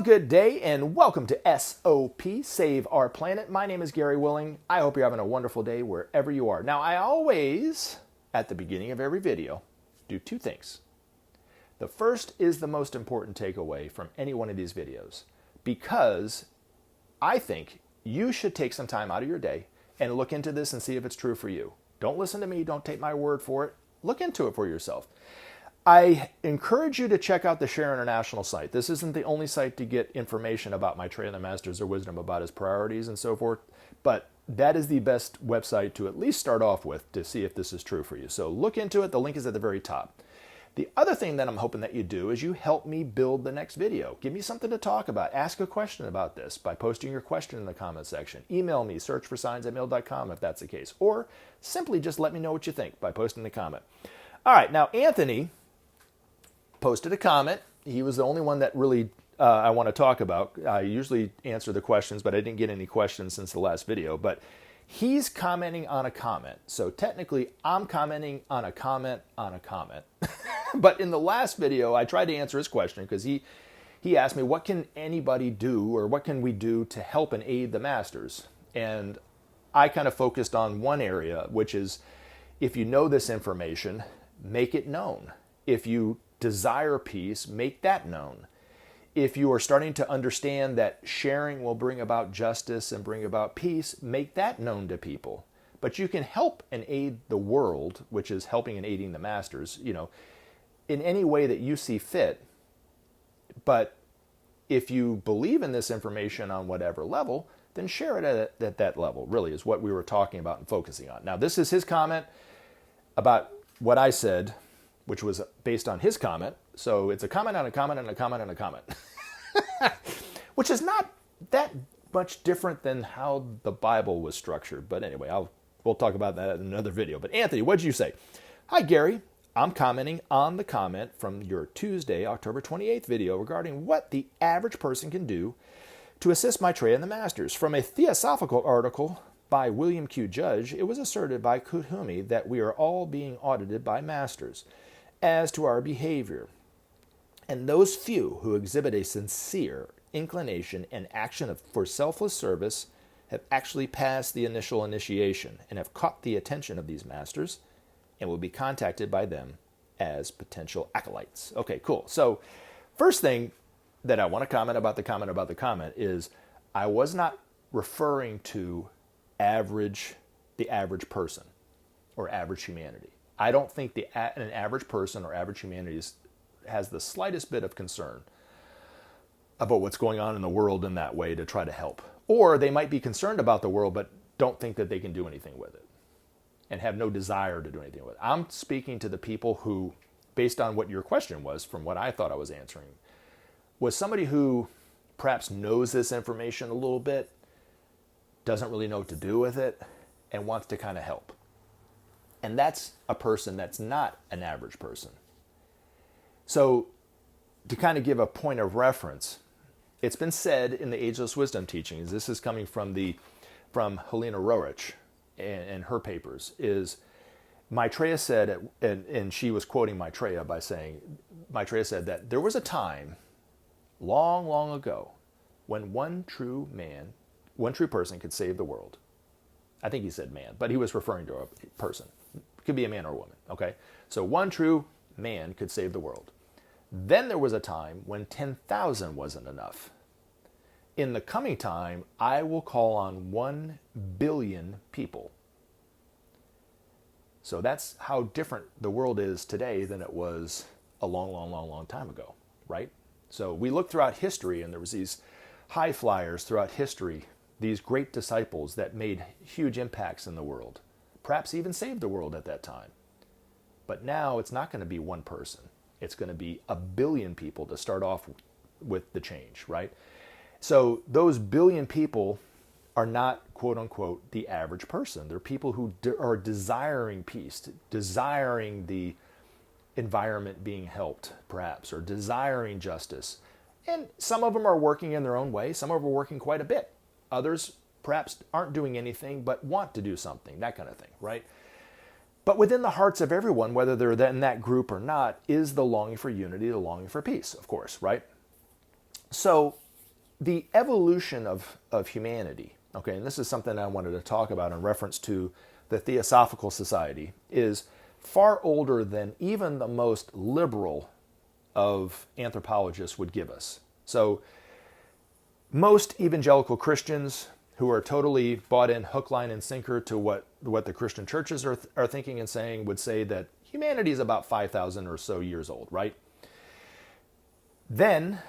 good day and welcome to SOP, Save Our Planet. My name is Gary Willing. I hope you're having a wonderful day wherever you are. Now, I always, at the beginning of every video, do two things. The first is the most important takeaway from any one of these videos, because I think you should take some time out of your day and look into this and see if it's true for you. Don't listen to me. Don't take my word for it. Look into it for yourself. I encourage you to check out the Share International site. This isn't the only site to get information about Maitreya and the Masters of Wisdom, about his priorities and so forth, but that is the best website to at least start off with to see if this is true for you. So look into it. The link is at the very top. The other thing that I'm hoping that you do is you help me build the next video. Give me something to talk about. Ask a question about this by posting your question in the comment section. Email me, searchforsigns@mail.com if that's the case. Or simply just let me know what you think by posting the comment. All right, now Anthony posted a comment. He was the only one that really I want to talk about. I usually answer the questions, but I didn't get any questions since the last video. But he's commenting on a comment. So technically, I'm commenting on a comment on a comment. But in the last video, I tried to answer his question because he asked me, what can anybody do or what can we do to help and aid the masters? And I kind of focused on one area, which is if you know this information, make it known. If you desire peace, make that known. If you are starting to understand that sharing will bring about justice and bring about peace, make that known to people. But you can help and aid the world, which is helping and aiding the masters, in any way that you see fit. But if you believe in this information on whatever level, then share it at that level, really is what we were talking about and focusing on. Now, this is his comment about what I said, which was based on his comment. So it's a comment on a comment and a comment on a comment, which is not that much different than how the Bible was structured. But anyway, we'll talk about that in another video. But Anthony, what did you say? Hi, Gary. I'm commenting on the comment from your Tuesday, October 28th video regarding what the average person can do to assist Maitreya and the Masters. From a Theosophical article by William Q. Judge, it was asserted by Kuthumi that we are all being audited by masters as to our behavior. And those few who exhibit a sincere inclination and action for selfless service have actually passed the initial initiation and have caught the attention of these masters and will be contacted by them as potential acolytes. Okay, cool. So first thing that I want to comment about the comment is I was not referring to the average person or average humanity. I don't think an average person or average humanity has the slightest bit of concern about what's going on in the world in that way to try to help. Or they might be concerned about the world but don't think that they can do anything with it and have no desire to do anything with it. I'm speaking to the people who, based on what your question was, from what I thought I was answering, was somebody who perhaps knows this information a little bit, doesn't really know what to do with it, and wants to kind of help. And that's a person that's not an average person. So to kind of give a point of reference, it's been said in the Ageless Wisdom Teachings, this is coming from Helena Roerich and her papers, is Maitreya said, and she was quoting Maitreya by saying, Maitreya said that there was a time long, long ago when one true person could save the world. I think he said man, but he was referring to a person. It could be a man or a woman, okay? So one true man could save the world. Then there was a time when 10,000 wasn't enough. In the coming time, I will call on 1 billion people. So that's how different the world is today than it was a long, long, long, long time ago, right? So we look throughout history, and there was these high flyers throughout history, these great disciples that made huge impacts in the world, perhaps even saved the world at that time. But now it's not going to be one person. It's going to be 1 billion people to start off with the change, right? So those billion people are not, quote unquote, the average person. They're people who are desiring peace, desiring the environment being helped, perhaps, or desiring justice. And some of them are working in their own way. Some of them are working quite a bit. Others perhaps aren't doing anything but want to do something, that kind of thing, right? But within the hearts of everyone, whether they're in that group or not, is the longing for unity, the longing for peace, of course, right? So the evolution of humanity, okay, and this is something I wanted to talk about in reference to the Theosophical Society, is far older than even the most liberal of anthropologists would give us. So most evangelical Christians who are totally bought in hook, line, and sinker to what the Christian churches are thinking and saying would say that humanity is about 5,000 or so years old, right? Then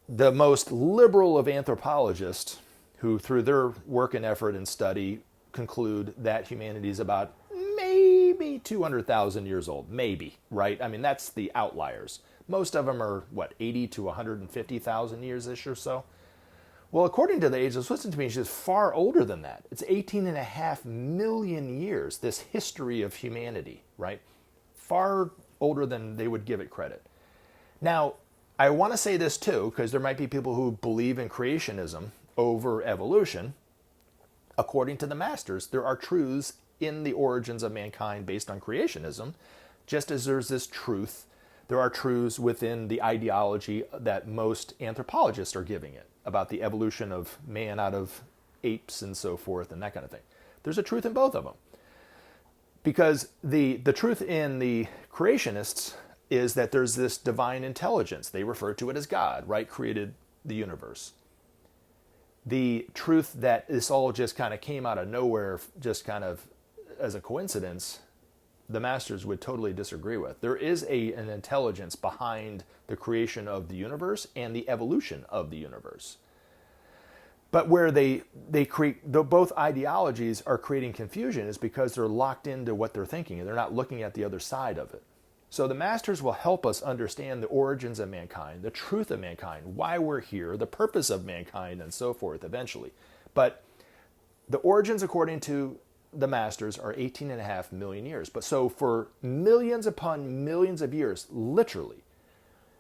the most liberal of anthropologists, who through their work and effort and study conclude that humanity is about maybe 200,000 years old, maybe, right? I mean, that's the outliers. Most of them are, 80 to 150,000 years-ish or so. Well, according to the Ageless Wisdom Teachings, it's far older than that. It's 18.5 million years, this history of humanity, right? Far older than they would give it credit. Now, I want to say this too, because there might be people who believe in creationism over evolution. According to the masters, there are truths in the origins of mankind based on creationism, just as there's this truth. There are truths within the ideology that most anthropologists are giving it about the evolution of man out of apes and so forth and that kind of thing. There's a truth in both of them. Because the truth in the creationists is that there's this divine intelligence. They refer to it as God, right? Created the universe. The truth that this all just kind of came out of nowhere, just kind of as a coincidence, the masters would totally disagree with. There is an intelligence behind the creation of the universe and the evolution of the universe. But where they create, both ideologies are creating confusion is because they're locked into what they're thinking and they're not looking at the other side of it. So the masters will help us understand the origins of mankind, the truth of mankind, why we're here, the purpose of mankind, and so forth eventually. But the origins, according to the masters, are 18.5 million years. But so for millions upon millions of years, literally,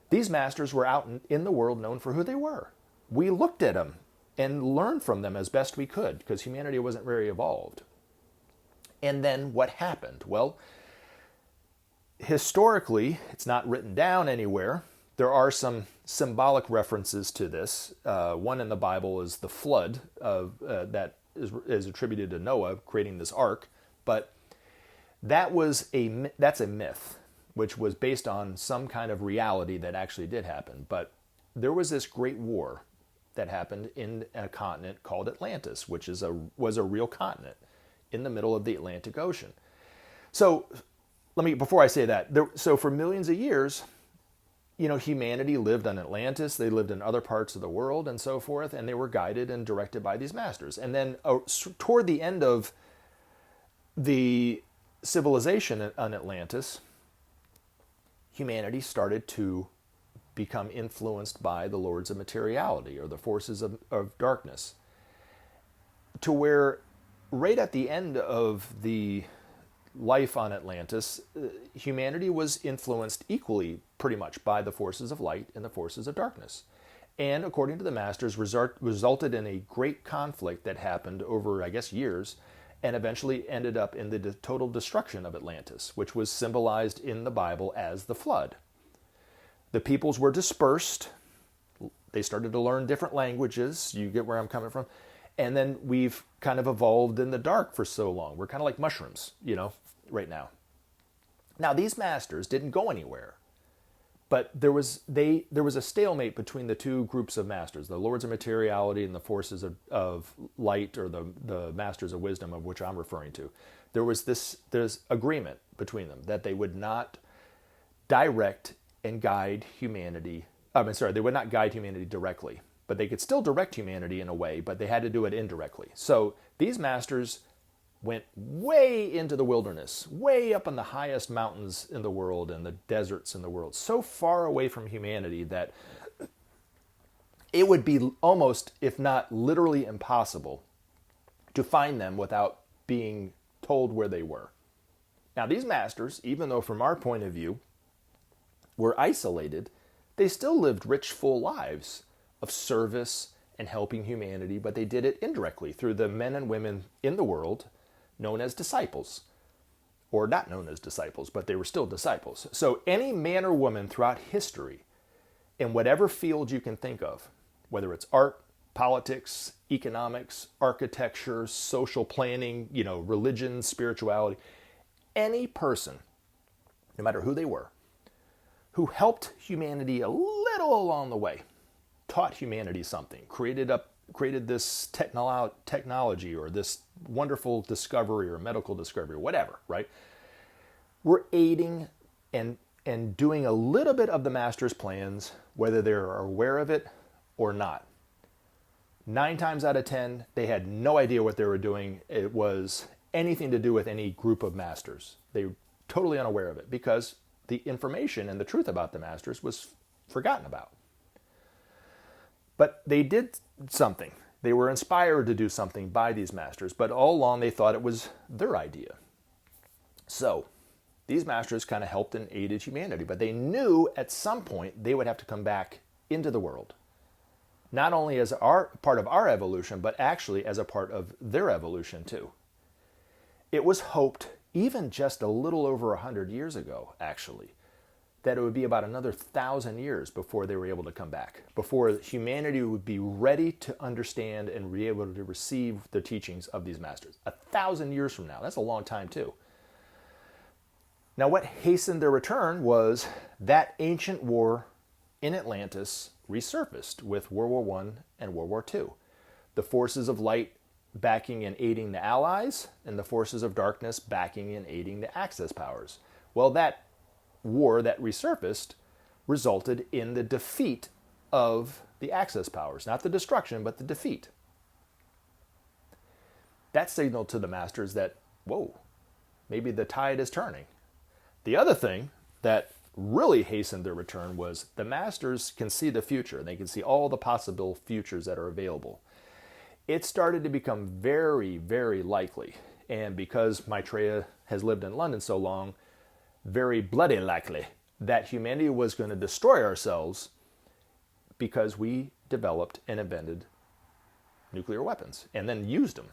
these masters were out in the world known for who they were. We looked at them and learned from them as best we could because humanity wasn't very evolved. And then what happened? Well, historically, it's not written down anywhere. There are some symbolic references to this. One in the Bible is the flood that is attributed to Noah creating this ark, but that's a myth, which was based on some kind of reality that actually did happen. But there was this great war that happened in a continent called Atlantis, which was a real continent in the middle of the Atlantic Ocean. So before I say that, so for millions of years, humanity lived on Atlantis, they lived in other parts of the world and so forth, and they were guided and directed by these masters. And then toward the end of the civilization on Atlantis, humanity started to become influenced by the lords of materiality or the forces of darkness, to where right at the end of the life on Atlantis, humanity was influenced equally pretty much by the forces of light and the forces of darkness. And according to the masters, resulted in a great conflict that happened over, years, and eventually ended up in the total destruction of Atlantis, which was symbolized in the Bible as the flood. The peoples were dispersed. They started to learn different languages. You get where I'm coming from. And then we've kind of evolved in the dark for so long. We're kind of like mushrooms, right now. Now, these masters didn't go anywhere. But there was a stalemate between the two groups of masters, the lords of materiality and the forces of light, or the masters of wisdom, of which I'm referring to. There's agreement between them that they would not direct and guide humanity. They would not guide humanity directly, but they could still direct humanity in a way, but they had to do it indirectly. So these masters went way into the wilderness, way up on the highest mountains in the world and the deserts in the world, so far away from humanity that it would be almost, if not literally impossible, to find them without being told where they were. Now, these masters, even though from our point of view, were isolated, they still lived rich, full lives of service and helping humanity, but they did it indirectly through the men and women in the world known as disciples, or not known as disciples, but they were still disciples. So any man or woman throughout history, in whatever field you can think of, whether it's art, politics, economics, architecture, social planning, religion, spirituality, any person, no matter who they were, who helped humanity a little along the way, taught humanity something, created this technology or this wonderful discovery or medical discovery, whatever, right? We're aiding and doing a little bit of the master's plans, whether they're aware of it or not. 9 times out of 10, they had no idea what they were doing. It was anything to do with any group of masters. They were totally unaware of it because the information and the truth about the masters was forgotten about. But they did something. They were inspired to do something by these masters, but all along they thought it was their idea. So these masters kind of helped and aided humanity, but they knew at some point they would have to come back into the world. Not only as part of our evolution, but actually as a part of their evolution too. It was hoped, even just a little over 100 years ago, actually, that it would be about another 1,000 years before they were able to come back, before humanity would be ready to understand and be able to receive the teachings of these masters. 1,000 years from now, that's a long time too. Now what hastened their return was that ancient war in Atlantis resurfaced with World War I and World War II. The forces of light backing and aiding the Allies, and the forces of darkness backing and aiding the Axis powers. Well, that war that resurfaced resulted in the defeat of the Axis powers. Not the destruction, but the defeat. That signaled to the masters that, whoa, maybe the tide is turning. The other thing that really hastened their return was the masters can see the future. They can see all the possible futures that are available. It started to become very, very likely. And because Maitreya has lived in London so long, very bloody likely that humanity was going to destroy ourselves because we developed and invented nuclear weapons and then used them.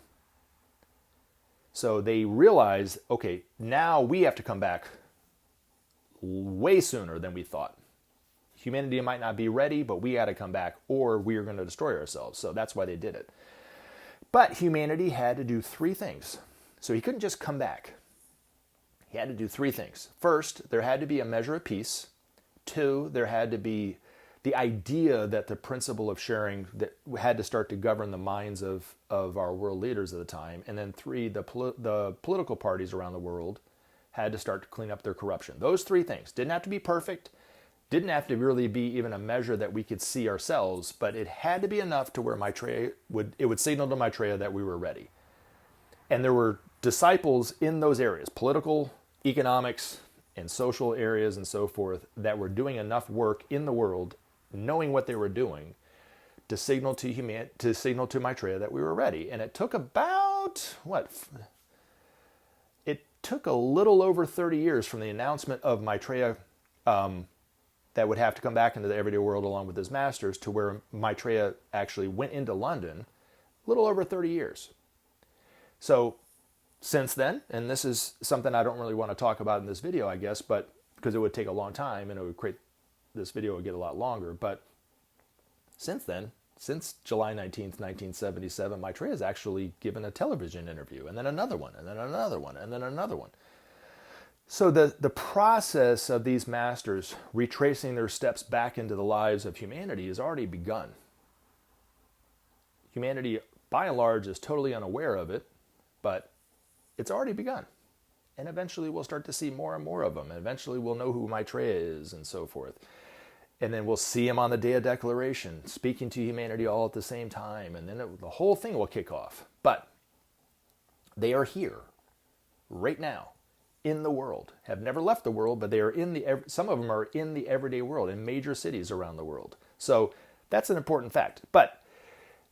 So they realized, okay, now we have to come back way sooner than we thought. Humanity might not be ready, but we got to come back or we are going to destroy ourselves. So that's why they did it. But humanity had to do 3 things. So he couldn't just come back. He had to do 3 things. First, there had to be a measure of peace. 2, there had to be the idea that the principle of sharing that had to start to govern the minds of our world leaders at the time. And then 3, the political parties around the world had to start to clean up their corruption. Those 3 things. Didn't have to be perfect. Didn't have to really be even a measure that we could see ourselves, but it had to be enough to where it would signal to Maitreya that we were ready. And there were disciples in those areas, political, economics, and social areas and so forth, that were doing enough work in the world, knowing what they were doing, to signal to Maitreya that we were ready. And it took about, It took a little over 30 years from the announcement of Maitreya that would have to come back into the everyday world along with his masters to where Maitreya actually went into London, a little over 30 years. So since then, and this is something I don't really want to talk about in this video, I guess, but because it would take a long time and this video would get a lot longer. But since then, since July 19th, 1977, Maitreya has actually given a television interview, and then another one, and then another one, and then another one. So the process of these masters retracing their steps back into the lives of humanity has already begun. Humanity, by and large, is totally unaware of it, but it's already begun. And eventually we'll start to see more and more of them. And eventually we'll know who Maitreya is and so forth. And then we'll see him on the Day of Declaration, speaking to humanity all at the same time. And then the whole thing will kick off. But they are here, right now, in the world. Have never left the world, but they are some of them are in the everyday world, in major cities around the world. So that's an important fact. But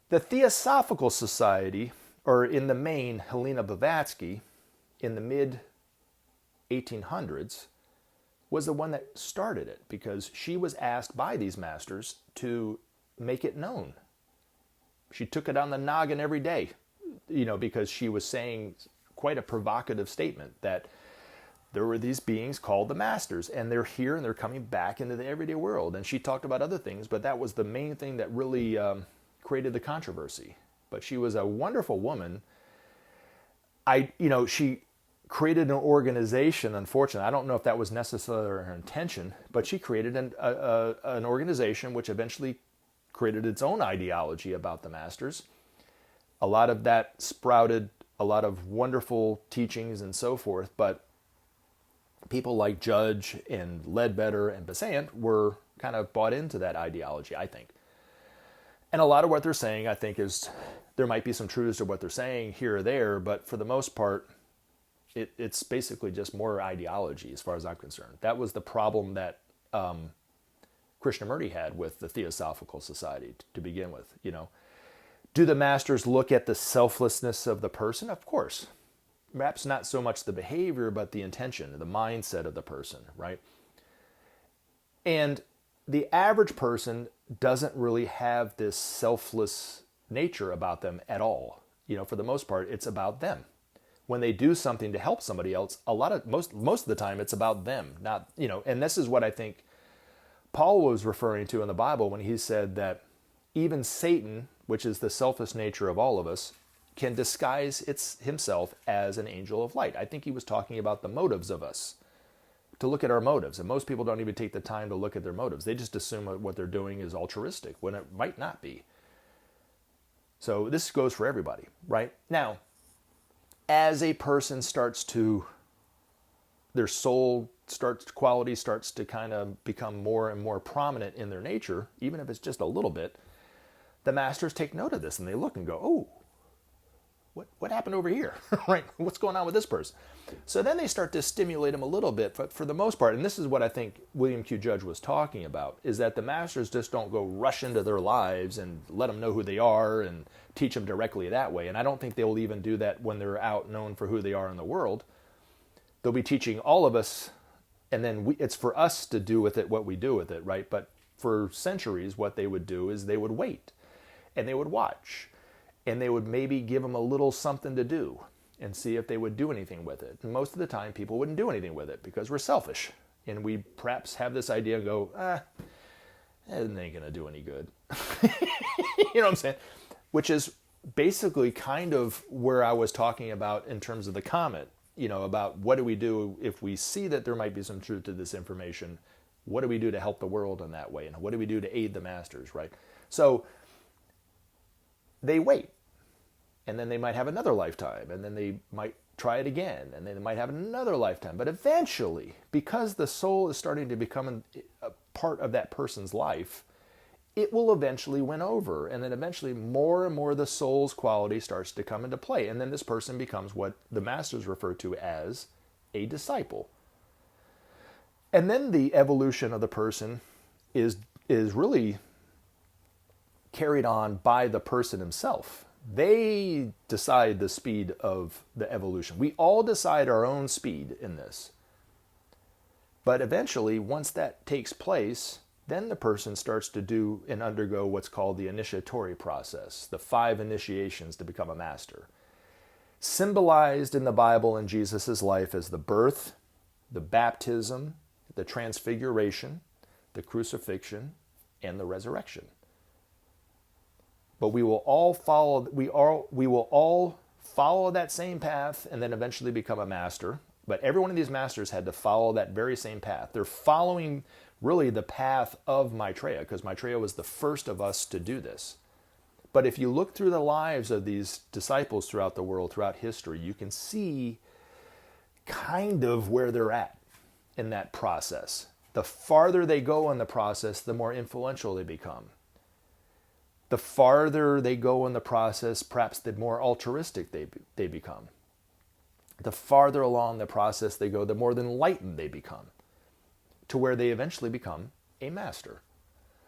the Theosophical Society, or in the main, Helena Blavatsky, in the mid-1800s, was the one that started it because she was asked by these masters to make it known. She took it on the noggin every day, because she was saying quite a provocative statement that there were these beings called the masters, and they're here and they're coming back into the everyday world. And she talked about other things, but that was the main thing that really created the controversy. But she was a wonderful woman. She created an organization, unfortunately. I don't know if that was necessarily her intention, but she created an organization which eventually created its own ideology about the masters. A lot of that sprouted a lot of wonderful teachings and so forth, but people like Judge and Ledbetter and Besant were kind of bought into that ideology, I think. And a lot of what they're saying, I think, is there might be some truths to what they're saying here or there, but for the most part, it's basically just more ideology as far as I'm concerned. That was the problem that Krishnamurti had with the Theosophical Society to begin with. Do the masters look at the selflessness of the person? Of course. Perhaps not so much the behavior, but the intention, the mindset of the person, right? And the average person doesn't really have this selfless nature about them at all. For the most part, it's about them. When they do something to help somebody else, most of the time it's about them, not, and this is what I think Paul was referring to in the Bible when he said that even Satan, which is the selfish nature of all of us, can disguise himself as an angel of light. I think he was talking about the motives of us, to look at our motives. And most people don't even take the time to look at their motives. They just assume what they're doing is altruistic when it might not be. So this goes for everybody, right? Now, as a person their soul quality starts to kind of become more and more prominent in their nature, even if it's just a little bit, the masters take note of this and they look and go, oh, what happened over here, right? What's going on with this person? So then they start to stimulate them a little bit, but for the most part, and this is what I think William Q. Judge was talking about, is that the masters just don't go rush into their lives and let them know who they are and teach them directly that way. And I don't think they'll even do that when they're out known for who they are in the world. They'll be teaching all of us, and then it's for us to do with it what we do with it, right? But for centuries, what they would do is they would wait and they would watch. And they would maybe give them a little something to do and see if they would do anything with it. And most of the time, people wouldn't do anything with it because we're selfish. And we perhaps have this idea and go, it ain't going to do any good. You know what I'm saying? Which is basically kind of where I was talking about in terms of the comment, about what do we do if we see that there might be some truth to this information? What do we do to help the world in that way? And what do we do to aid the masters, right? So they wait. And then they might have another lifetime, and then they might try it again, and then they might have another lifetime. But eventually, because the soul is starting to become a part of that person's life, it will eventually win over. And then eventually more and more the soul's quality starts to come into play. And then this person becomes what the masters refer to as a disciple. And then the evolution of the person is really carried on by the person himself. They decide the speed of the evolution. We all decide our own speed in this. But eventually, once that takes place, then the person starts to do and undergo what's called the initiatory process, the 5 initiations to become a master. Symbolized in the Bible in Jesus' life as the birth, the baptism, the transfiguration, the crucifixion, and the resurrection. But we will all follow that same path and then eventually become a master. But every one of these masters had to follow that very same path. They're following really the path of Maitreya, because Maitreya was the first of us to do this. But if you look through the lives of these disciples throughout the world, throughout history, you can see kind of where they're at in that process. The farther they go in the process, the more influential they become. The farther they go in the process, perhaps the more altruistic they become. The farther along the process they go, the more enlightened they become, to where they eventually become a master.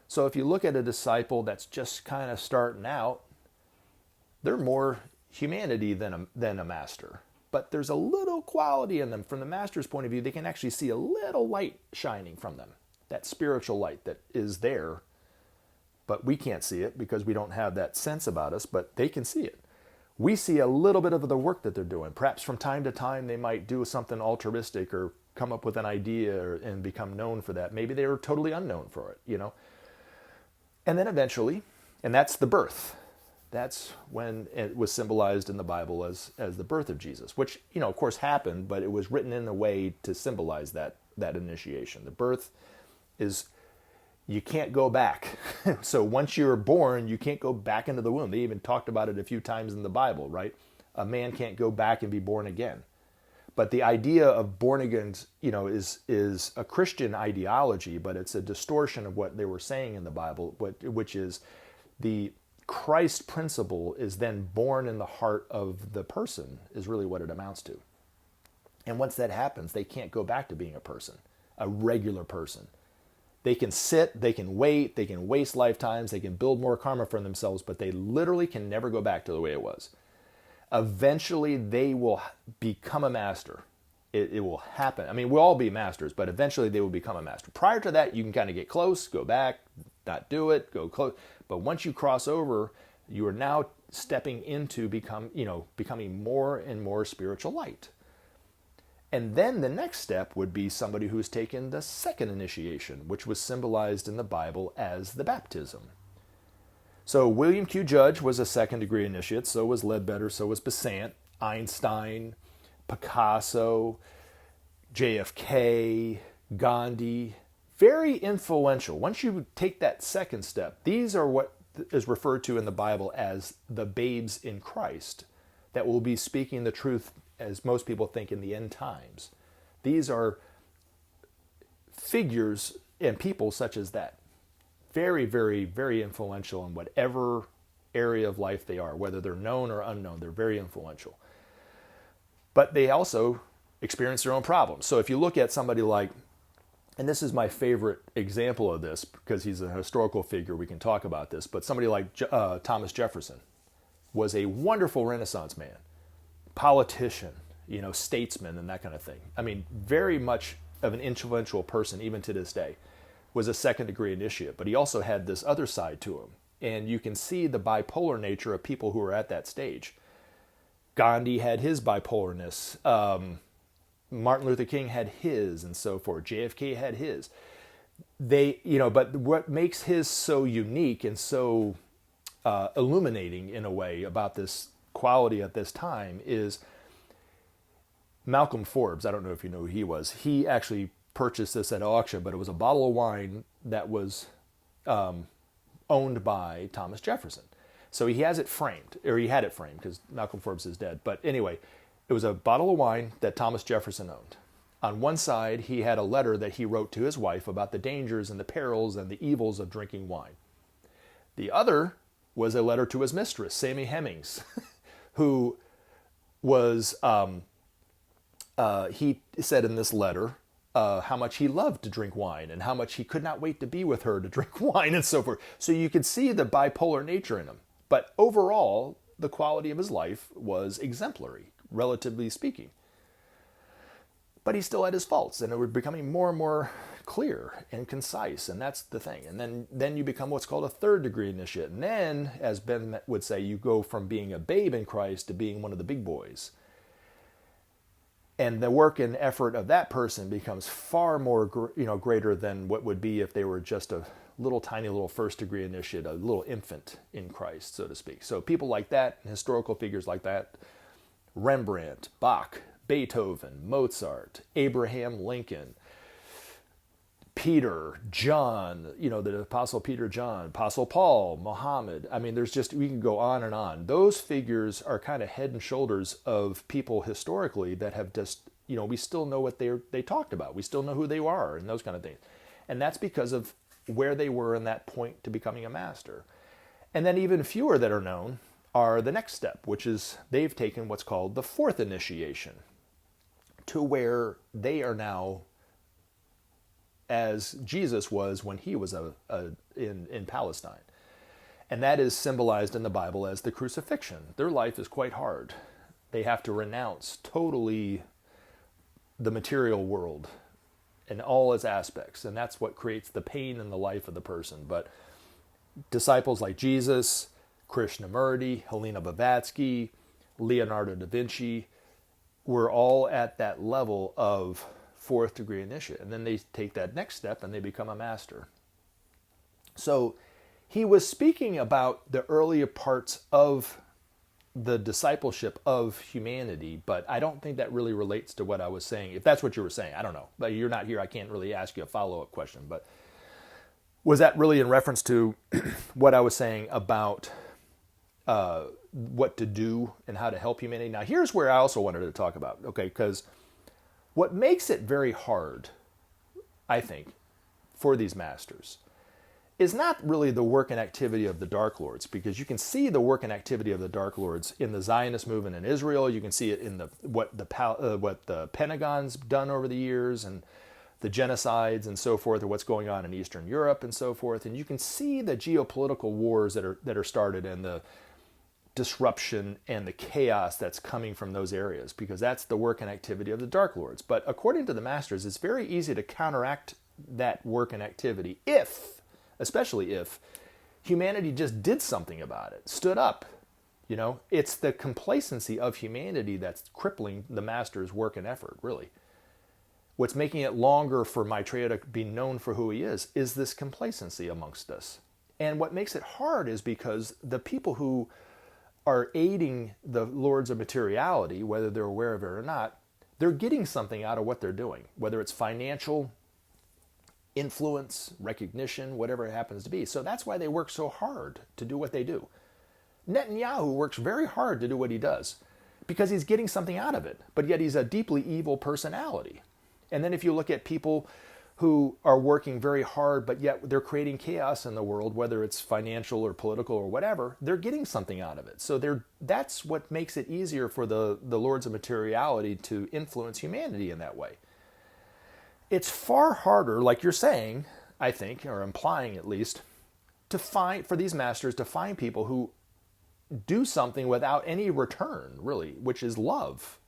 So if you look at a disciple that's just kind of starting out, they're more humanity than a master. But there's a little quality in them. From the master's point of view, they can actually see a little light shining from them, that spiritual light that is there. But we can't see it because we don't have that sense about us, but they can see it. we see a little bit of the work that they're doing. Perhaps from time to time they might do something altruistic or come up with an idea and become known for that. Maybe they were totally unknown for it, you know. And then eventually, and that's the birth. That's when it was symbolized in the Bible as the birth of Jesus, which, you know, of course happened, but it was written in a way to symbolize that initiation. The birth is, you can't go back. So once you're born, you can't go back into the womb. They even talked about it a few times in the Bible, right? A man can't go back and be born again. But the idea of born again, you know, is a Christian ideology, but it's a distortion of what they were saying in the Bible, which is the Christ principle is then born in the heart of the person, is really what it amounts to. And once that happens, they can't go back to being a person, a regular person. They can sit, they can wait, they can waste lifetimes, they can build more karma for themselves, but they literally can never go back to the way it was. Eventually, they will become a master. It will happen. I mean, we'll all be masters, but eventually they will become a master. Prior to that, you can kind of get close, go back, not do it, go close. But once you cross over, you are now stepping into becoming more and more spiritual light. And then the next step would be somebody who's taken the second initiation, which was symbolized in the Bible as the baptism. So William Q. Judge was a second degree initiate, so was Ledbetter, so was Besant, Einstein, Picasso, JFK, Gandhi. Very influential. Once you take that second step, these are what is referred to in the Bible as the babes in Christ that will be speaking the truth, as most people think, in the end times. These are figures and people such as that. Very, very, very influential in whatever area of life they are, whether they're known or unknown. They're very influential. But they also experience their own problems. So if you look at somebody like, and this is my favorite example of this because he's a historical figure, we can talk about this, but somebody like Thomas Jefferson was a wonderful Renaissance man, politician, you know, statesman and that kind of thing. I mean, very much of an influential person even to this day. Was a second degree initiate, but he also had this other side to him. And you can see the bipolar nature of people who are at that stage. Gandhi had his bipolarness. Martin Luther King had his, and so forth. JFK had his. But what makes his so unique and so illuminating in a way about this quality at this time is Malcolm Forbes. I don't know if you know who he was. He actually purchased this at auction, but it was a bottle of wine that was owned by Thomas Jefferson. So he has it framed, or he had it framed because Malcolm Forbes is dead. But anyway, it was a bottle of wine that Thomas Jefferson owned. On one side, he had a letter that he wrote to his wife about the dangers and the perils and the evils of drinking wine. The other was a letter to his mistress, Sammy Hemings, who was, he said in this letter, how much he loved to drink wine and how much he could not wait to be with her to drink wine and so forth. So you could see the bipolar nature in him. But overall, the quality of his life was exemplary, relatively speaking. But he still had his faults, and it was becoming more and more clear and concise, and that's the thing. And then you become what's called a third degree initiate. And then, as Ben would say, you go from being a babe in Christ to being one of the big boys. And the work and effort of that person becomes far more, greater than what would be if they were just a little tiny little first degree initiate, a little infant in Christ, so to speak. So people like that, historical figures like that, Rembrandt, Bach, Beethoven, Mozart, Abraham Lincoln, Peter, John, the Apostle Peter, John, Apostle Paul, Muhammad. I mean, we can go on and on. Those figures are kind of head and shoulders of people historically that have just, we still know what they talked about. We still know who they are and those kind of things. And that's because of where they were in that point to becoming a master. And then even fewer that are known are the next step, which is they've taken what's called the fourth initiation, to where they are now as Jesus was when he was in Palestine. And that is symbolized in the Bible as the crucifixion. Their life is quite hard. They have to renounce totally the material world in all its aspects. And that's what creates the pain in the life of the person. But disciples like Jesus, Krishnamurti, Helena Blavatsky, Leonardo da Vinci were all at that level of fourth degree initiate. And then they take that next step and they become a master. So he was speaking about the earlier parts of the discipleship of humanity, but I don't think that really relates to what I was saying. If that's what you were saying, I don't know. But you're not here, I can't really ask you a follow-up question. But was that really in reference to what I was saying about what to do and how to help humanity? Now, here's where I also wanted to talk about, okay, because what makes it very hard, I think, for these masters is not really the work and activity of the Dark Lords, because you can see the work and activity of the Dark Lords in the Zionist movement in Israel. You can see it in what the Pentagon's done over the years, and the genocides and so forth, or what's going on in Eastern Europe and so forth. And you can see the geopolitical wars that are started, and the disruption and the chaos that's coming from those areas, because that's the work and activity of the Dark Lords. But according to the masters, it's very easy to counteract that work and activity especially if humanity just did something about it, stood up. You know, it's the complacency of humanity that's crippling the master's work and effort, really. What's making it longer for Maitreya to be known for who he is this complacency amongst us. And what makes it hard is because the people who are aiding the lords of materiality, whether they're aware of it or not, they're getting something out of what they're doing, whether it's financial, influence, recognition, whatever it happens to be. So that's why they work so hard to do what they do. Netanyahu works very hard to do what he does because he's getting something out of it, but yet he's a deeply evil personality. And then if you look at people who are working very hard, but yet they're creating chaos in the world, whether it's financial or political or whatever, they're getting something out of it. So that's what makes it easier for the lords of materiality to influence humanity in that way. It's far harder, like you're saying, I think, or implying at least, for these masters to find people who do something without any return, really, which is love.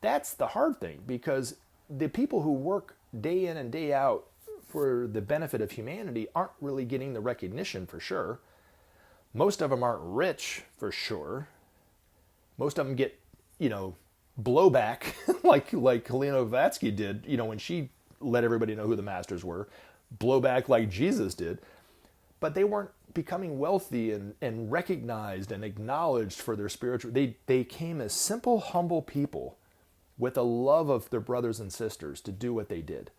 That's the hard thing, because the people who work day in and day out for the benefit of humanity aren't really getting the recognition, for sure. Most of them aren't rich, for sure. Most of them get, blowback like Helena Blavatsky did, when she let everybody know who the masters were. Blowback like Jesus did. But they weren't becoming wealthy and recognized and acknowledged for their spiritual... They came as simple, humble people with a love of their brothers and sisters to do what they did.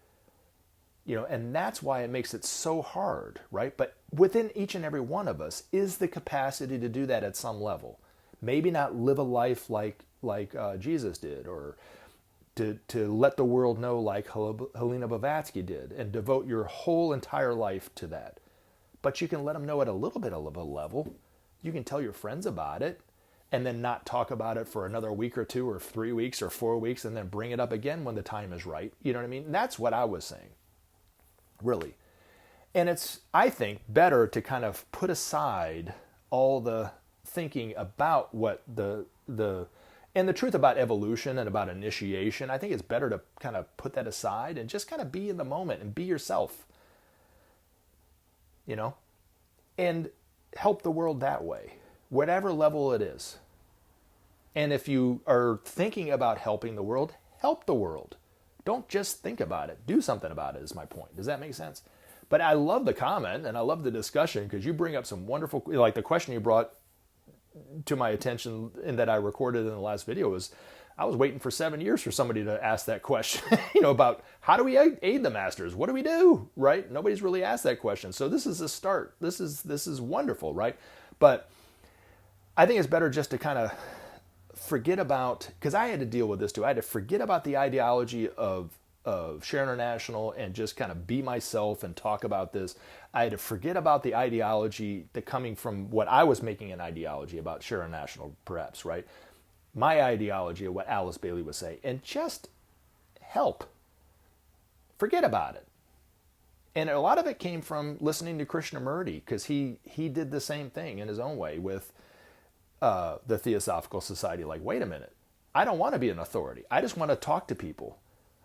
And that's why it makes it so hard, right? But within each and every one of us is the capacity to do that at some level. Maybe not live a life like Jesus did, or to let the world know like Helena Blavatsky did, and devote your whole entire life to that. But you can let them know at a little bit of a level. You can tell your friends about it, and then not talk about it for another week or 2 or 3 weeks or 4 weeks, and then bring it up again when the time is right. You know what I mean? That's what I was saying, really. And it's, I think, better to kind of put aside all the thinking about what and the truth about evolution and about initiation. I think it's better to kind of put that aside and just kind of be in the moment and be yourself, and help the world that way, whatever level it is. And if you are thinking about helping the world, help the world. Don't just think about it. Do something about it is my point. Does that make sense? But I love the comment and I love the discussion, because you bring up some wonderful, like the question you brought to my attention and that I recorded in the last video was, I was waiting for 7 years for somebody to ask that question, about how do we aid the masters? What do we do, right? Nobody's really asked that question. So this is a start. This is wonderful, right? But I think it's better just to kind of forget about, because I had to deal with this too. I had to forget about the ideology of Share International and just kind of be myself and talk about this. I had to forget about the ideology that coming from what I was making an ideology about Share International, perhaps, right? My ideology of what Alice Bailey was saying, and just help. Forget about it. And a lot of it came from listening to Krishnamurti, because he did the same thing in his own way with the Theosophical Society. Like, wait a minute, I don't want to be an authority. I just want to talk to people.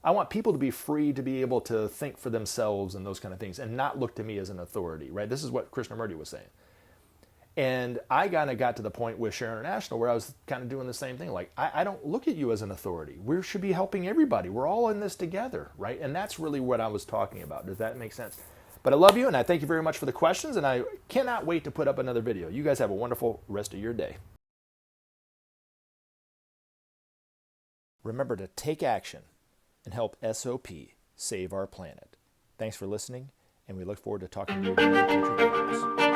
I want people to be free to be able to think for themselves and those kind of things, and not look to me as an authority, right? This is what Krishnamurti was saying. And I kind of got to the point with Share International where I was kind of doing the same thing. Like, I don't look at you as an authority. We should be helping everybody. We're all in this together, right? And that's really what I was talking about. Does that make sense? But I love you, and I thank you very much for the questions, and I cannot wait to put up another video. You guys have a wonderful rest of your day. Remember to take action and help SOP save our planet. Thanks for listening, and we look forward to talking to you again in future videos.